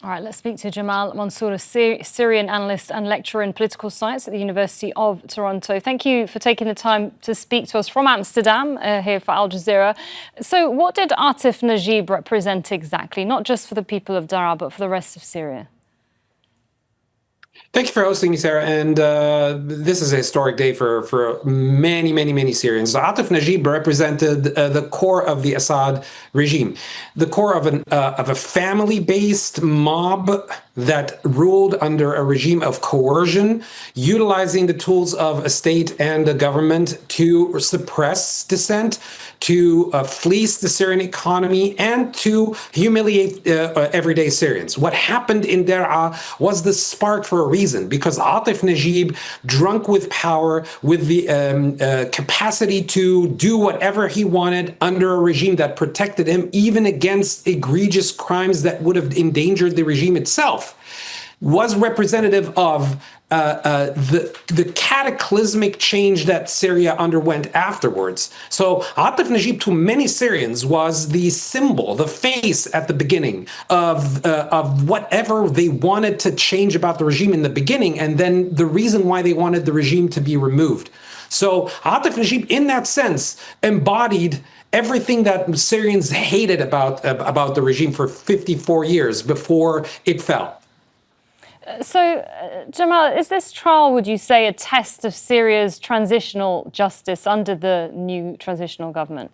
All right, let's speak to Gamal Mansour, a Syrian analyst and lecturer in political science at the University of Toronto. Thank you for taking the time to speak to us from Amsterdam here for Al Jazeera. So what did Atef Najib represent exactly, not just for the people of Daraa, but for the rest of Syria? Thank you for hosting me, Sarah. And this is a historic day for many, many, many Syrians. So Atef Najib represented the core of the Assad regime, the core of a family-based mob that ruled under a regime of coercion, utilizing the tools of a state and a government to suppress dissent, to fleece the Syrian economy, and to humiliate everyday Syrians. What happened in Daraa was the spark for a reason, because Atef Najib, drunk with power, with the capacity to do whatever he wanted under a regime that protected him, even against egregious crimes that would have endangered the regime itself, was representative of the cataclysmic change that Syria underwent afterwards. So Atef Najib, to many Syrians, was the symbol, the face at the beginning of whatever they wanted to change about the regime in the beginning, and then the reason why they wanted the regime to be removed. So Atef Najib, in that sense, embodied everything that Syrians hated about the regime for 54 years before it fell. So, Gamal, is this trial, would you say, a test of Syria's transitional justice under the new transitional government?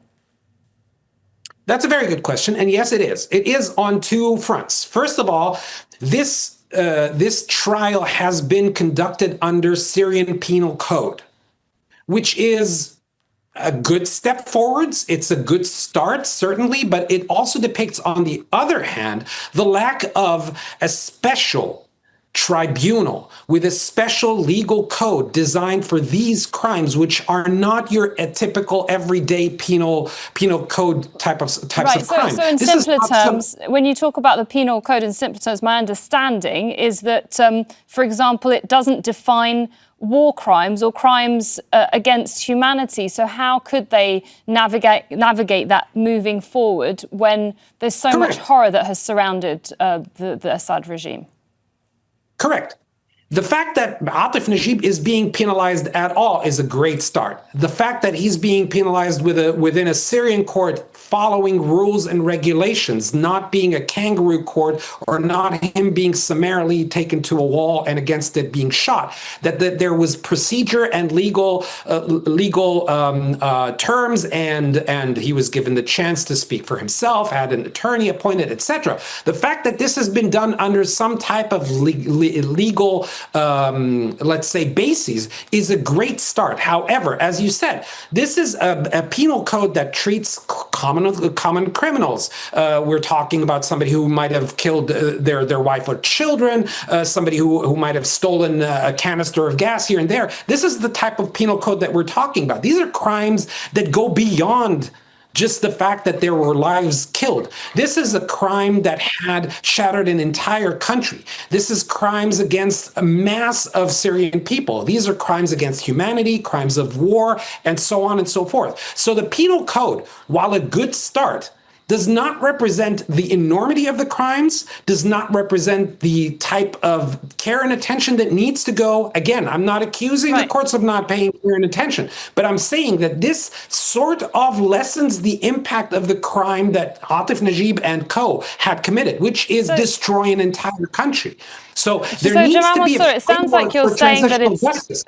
That's a very good question. And yes, it is. It is on two fronts. First of all, this trial has been conducted under Syrian penal code, which is a good step forwards. It's a good start, certainly, but it also depicts, on the other hand, the lack of a special tribunal with a special legal code designed for these crimes, which are not your typical everyday penal code types of crime. So in simpler terms, when you talk about the penal code in simpler terms, my understanding is that, for example, it doesn't define war crimes or crimes against humanity. So how could they navigate that moving forward when there's so much horror that has surrounded the Assad regime? Correct. The fact that Atef Najib is being penalized at all is a great start. The fact that he's being penalized within a Syrian court following rules and regulations, not being a kangaroo court, or not him being summarily taken to a wall and against it being shot, that there was procedure and legal terms, and he was given the chance to speak for himself, had an attorney appointed, etc. The fact that this has been done under some type of legal let's say, bases is a great start. However, as you said, this is a penal code that treats common criminals. We're talking about somebody who might have killed their wife or children, somebody who might have stolen a canister of gas here and there. This is the type of penal code that we're talking about. These are crimes that go beyond just the fact that there were lives killed. This is a crime that had shattered an entire country. This is crimes against a mass of Syrian people. These are crimes against humanity, crimes of war, and so on and so forth. So the penal code, while a good start, does not represent the enormity of the crimes, does not represent the type of care and attention that needs to go. Again, I'm not accusing the courts of not paying care and attention, but I'm saying that this sort of lessens the impact of the crime that Atef Najib and co. had committed, which is destroy an entire country. So there needs to be a framework for transitional justice.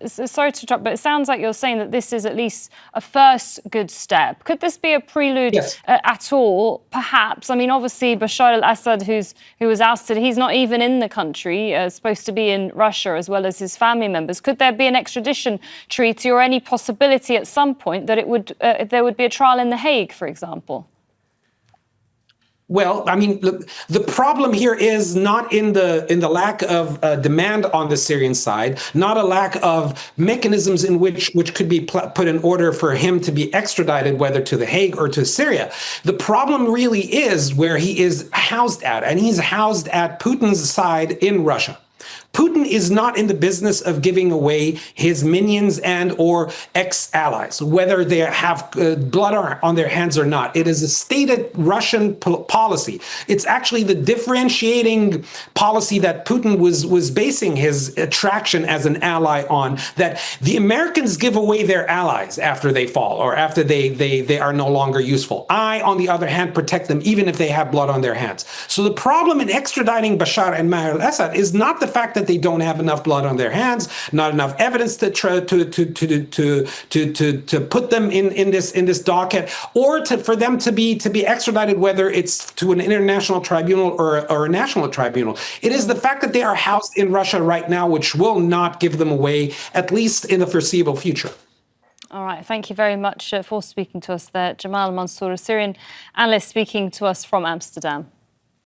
Sorry to interrupt, but it sounds like you're saying that this is at least a first good step. Could this be a prelude at all, perhaps? I mean, obviously, Bashar al-Assad, who was ousted, he's not even in the country, supposed to be in Russia, as well as his family members. Could there be an extradition treaty or any possibility at some point that there would be a trial in The Hague, for example? Well, I mean, look, the problem here is not in the lack of demand on the Syrian side, not a lack of mechanisms in which could be put in order for him to be extradited, whether to The Hague or to Syria. The problem really is where he is housed at, and he's housed at Putin's side in Russia. Putin is not in the business of giving away his minions and or ex-allies, whether they have blood on their hands or not. It is a stated Russian policy. It's actually the differentiating policy that Putin was basing his attraction as an ally on, that the Americans give away their allies after they fall or after they are no longer useful. I, on the other hand, protect them even if they have blood on their hands. So the problem in extraditing Bashar and Maher al-Assad is not the fact that they don't have enough blood on their hands, not enough evidence to put them in this docket, or for them to be extradited, whether it's to an international tribunal or a national tribunal. It is the fact that they are housed in Russia right now, which will not give them away, at least in the foreseeable future. All right, thank you very much for speaking to us there. Gamal Mansour, a Syrian analyst, speaking to us from Amsterdam.